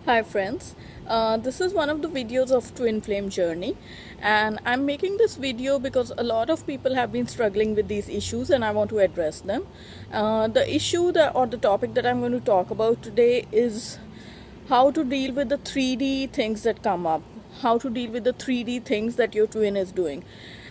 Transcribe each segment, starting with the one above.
Hi friends, this is one of the videos of Twin Flame Journey, and I'm making this video because a lot of people have been struggling with these issues and I want to address them. The issue or the topic that I'm going to talk about today is how to deal with the 3D things that come up, how to deal with the 3D things that your twin is doing.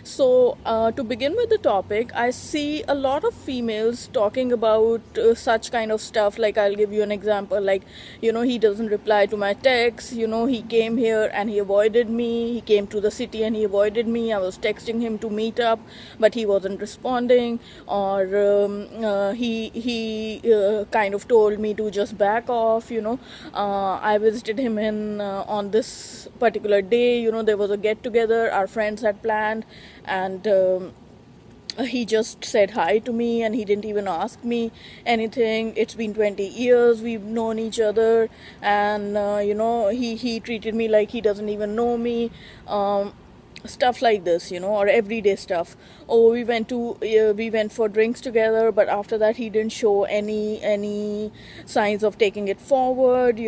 So, to begin with the topic, I see a lot of females talking about such kind of stuff. Like, I'll give you an example. Like, he doesn't reply to my texts. He came here and he avoided me. He came to the city and he avoided me. I was texting him to meet up, but he wasn't responding. Or he kind of told me to just back off. I visited him on this particular day. There was a get together our friends had planned, and he just said hi to me and he didn't even ask me anything. It's been 20 years we've known each other, and he treated me like he doesn't even know me. Stuff like this, or everyday stuff. Oh, we went for drinks together, but after that he didn't show any signs of taking it forward.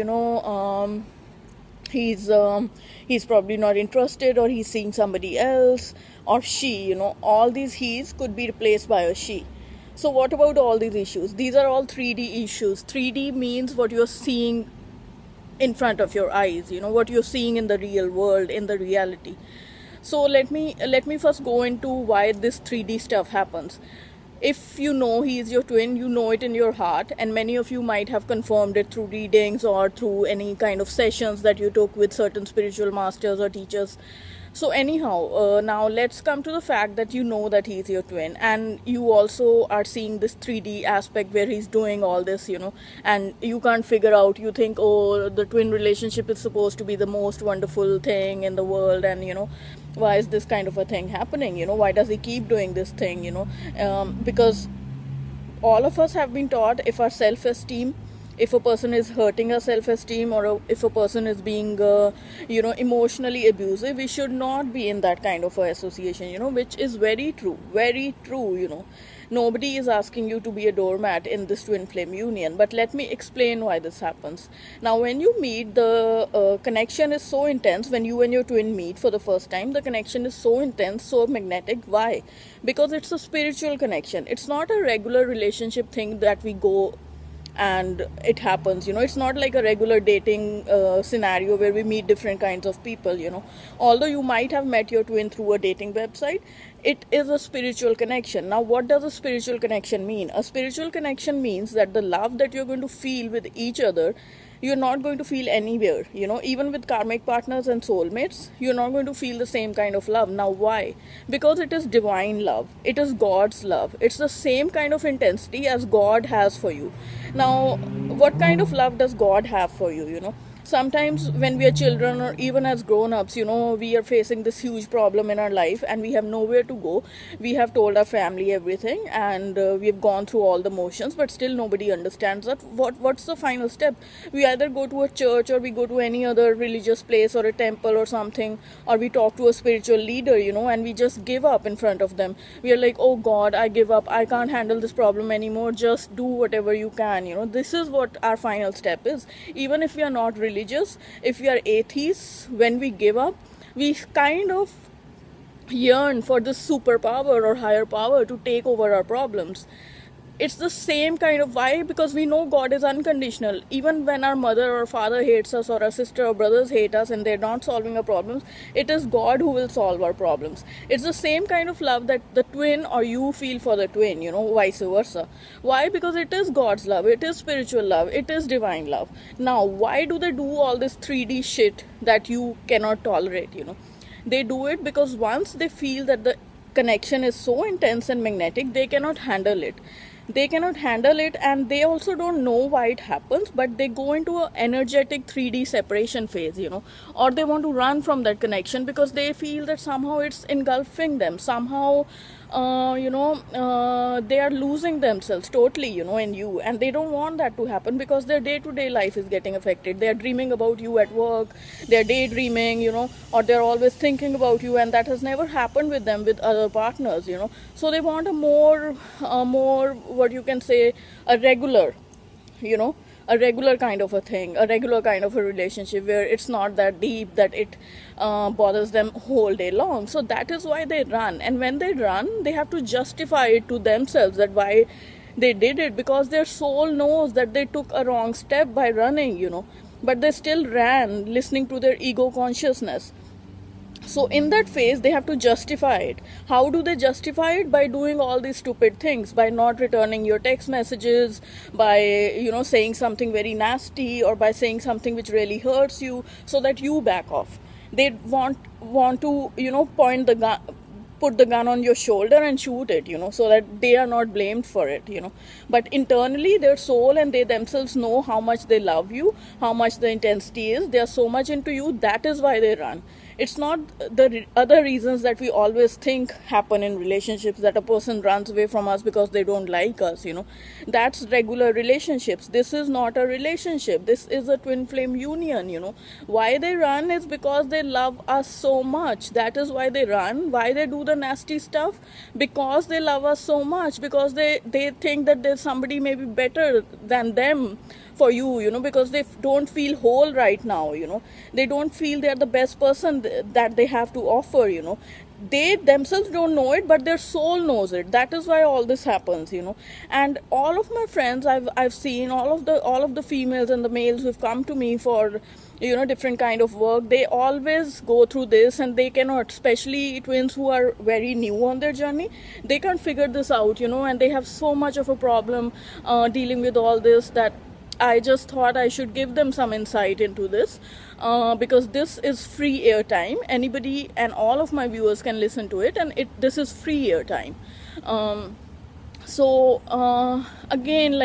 He's probably not interested, or he's seeing somebody else, or she, all these he's could be replaced by a she. So what about all these issues? These are all 3D issues. 3D means what you're seeing in front of your eyes, what you're seeing in the real world, in the reality. So let me first go into why this 3D stuff happens. If you know he is your twin, you know it in your heart, and many of you might have confirmed it through readings or through any kind of sessions that you took with certain spiritual masters or teachers. So anyhow, now let's come to the fact that you know that he's your twin, and you also are seeing this 3D aspect where he's doing all this, and you can't figure out. You think, oh, the twin relationship is supposed to be the most wonderful thing in the world, and why is this kind of a thing happening? Why does he keep doing this thing? Because all of us have been taught, if our self-esteem, if a person is hurting our self-esteem, or if a person is being emotionally abusive, we should not be in that kind of a association, which is very true, very true. Nobody is asking you to be a doormat in this twin flame union, but let me explain why this happens. Now, when you meet, the connection is so intense. When you and your twin meet for the first time, the connection is so intense, so magnetic. Why? Because it's a spiritual connection. It's not a regular relationship thing that we go and it happens. It's not like a regular dating scenario where we meet different kinds of people. Although you might have met your twin through a dating website, it is a spiritual connection. Now, what does a spiritual connection mean? A spiritual connection means that the love that you're going to feel with each other, you're not going to feel anywhere. Even with karmic partners and soulmates, you're not going to feel the same kind of love. Now, why? Because it is divine love. It is God's love. It's the same kind of intensity as God has for you. Now, what kind of love does God have for you? Sometimes when we are children, or even as grown-ups, we are facing this huge problem in our life and we have nowhere to go. We have told our family everything, and we have gone through all the motions, but still nobody understands that. What's the final step? We either go to a church, or we go to any other religious place or a temple or something, or we talk to a spiritual leader, and we just give up in front of them. We are like, oh God, I give up. I can't handle this problem anymore. Just do whatever you can. This is what our final step is. Even if we are not religious, if we are atheists, when we give up, we kind of yearn for this superpower or higher power to take over our problems. It's the same kind of why, because we know God is unconditional. Even when our mother or father hates us, or our sister or brothers hate us and they're not solving our problems, it is God who will solve our problems. It's the same kind of love that the twin or you feel for the twin, vice versa. Why? Because it is God's love, it is spiritual love, it is divine love. Now, why do they do all this 3D shit that you cannot tolerate? They do it because once they feel that the connection is so intense and magnetic, they cannot handle it. And they also don't know why it happens, but they go into an energetic 3D separation phase, or they want to run from that connection because they feel that somehow it's engulfing them. Somehow they are losing themselves totally, in you, and they don't want that to happen because their day-to-day life is getting affected. They're dreaming about you at work, they're daydreaming, or they're always thinking about you, and that has never happened with them with other partners, so they want a more what you can say, a regular, a regular kind of a thing, a regular kind of a relationship where it's not that deep that it bothers them whole day long. So that is why they run. And when they run, they have to justify it to themselves that why they did it, because their soul knows that they took a wrong step by running, but they still ran listening to their ego consciousness. So in that phase, they have to justify it. How do they justify it? By doing all these stupid things, by not returning your text messages, by saying something very nasty, or by saying something which really hurts you, so that you back off. They want to point the gun, put the gun on your shoulder and shoot it, so that they are not blamed for it, But internally, their soul and they themselves know how much they love you, how much the intensity is. They are so much into you. That is why they run. It's not the other reasons that we always think happen in relationships, that a person runs away from us because they don't like us, That's regular relationships. This is not a relationship. This is a twin flame union, Why they run is because they love us so much. That is why they run. Why they do the nasty stuff? Because they love us so much. Because they think that there's somebody maybe better than them for you, because they don't feel whole right now, They don't feel they're the best person that they have to offer, They themselves don't know it, but their soul knows it. That is why all this happens, And all of my friends, I've seen all of the females and the males who've come to me for different kind of work, they always go through this, and they cannot, especially twins who are very new on their journey, they can't figure this out, and they have so much of a problem dealing with all this, that I just thought I should give them some insight into this, because this is free airtime. Anybody and all of my viewers can listen to it, and this is free airtime. Again,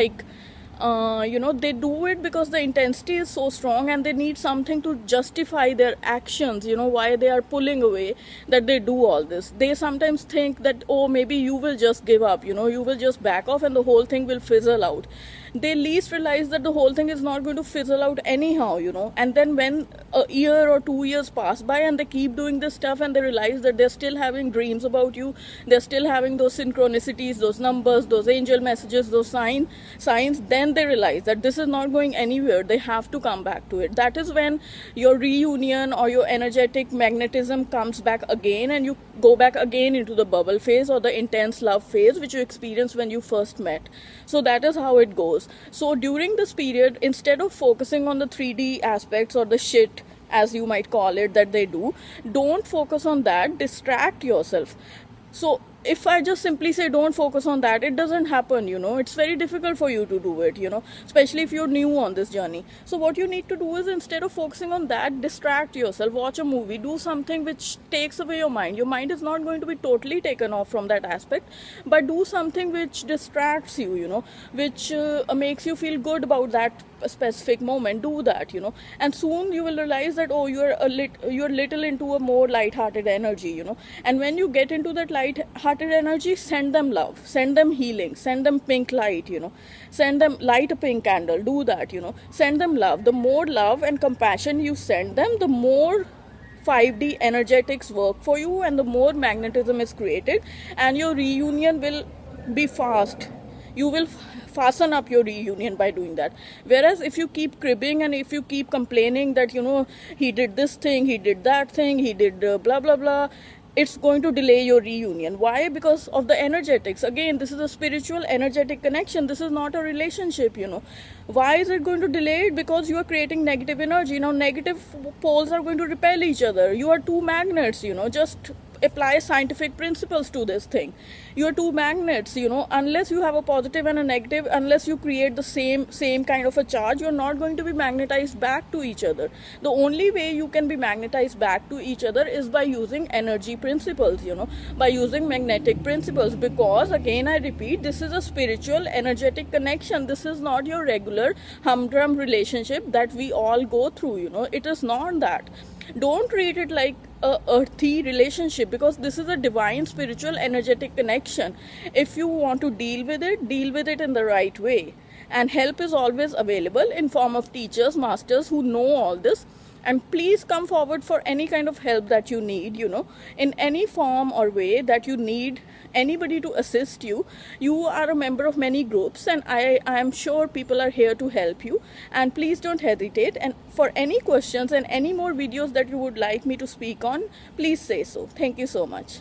they do it because the intensity is so strong, and they need something to justify their actions, why they are pulling away, that they do all this. They sometimes think that, oh, maybe you will just give up, you will just back off and the whole thing will fizzle out. They least realize that the whole thing is not going to fizzle out anyhow, And then when a year or 2 years pass by and they keep doing this stuff, and they realize that they're still having dreams about you, they're still having those synchronicities, those numbers, those angel messages, those signs, then they realize that this is not going anywhere. They have to come back to it. That is when your reunion or your energetic magnetism comes back again, and you go back again into the bubble phase or the intense love phase, which you experienced when you first met. So that is how it goes. So during this period, instead of focusing on the 3D aspects or the shit, as you might call it, that they do, don't focus on that. Distract yourself. So if I just simply say don't focus on that, it doesn't happen, It's very difficult for you to do it, especially if you're new on this journey. So what you need to do is, instead of focusing on that, distract yourself. Watch a movie, do something which takes away your mind. Your mind is not going to be totally taken off from that aspect, but do something which distracts you, which makes you feel good about that specific moment. Do that, and soon you will realize that, oh, you're little into a more light-hearted energy, and when you get into that light-hearted energy, send them love, send them healing, send them pink light, send them, light a pink candle, do that, send them love. The more love and compassion you send them, the more 5D energetics work for you, and the more magnetism is created, and your reunion will be fast. You will fasten up your reunion by doing that. Whereas if you keep cribbing and if you keep complaining that, he did this thing, he did that thing, he did blah, blah, blah, it's going to delay your reunion. Why? Because of the energetics. Again, this is a spiritual energetic connection. This is not a relationship, Why is it going to delay it? Because you are creating negative energy. Now, negative poles are going to repel each other. You are two magnets, just apply scientific principles to this thing. You are two magnets, unless you have a positive and a negative, unless you create the same kind of a charge, you're not going to be magnetized back to each other. The only way you can be magnetized back to each other is by using energy principles, by using magnetic principles, because again, I repeat, this is a spiritual energetic connection. This is not your regular humdrum relationship that we all go through, It is not that. Don't treat it like a earthy relationship, because this is a divine spiritual energetic connection. If you want to deal with it in the right way. And help is always available in form of teachers, masters who know all this. And please come forward for any kind of help that you need, in any form or way that you need anybody to assist you. You are a member of many groups, and I am sure people are here to help you. And please don't hesitate, and for any questions and any more videos that you would like me to speak on, please say so. Thank you so much.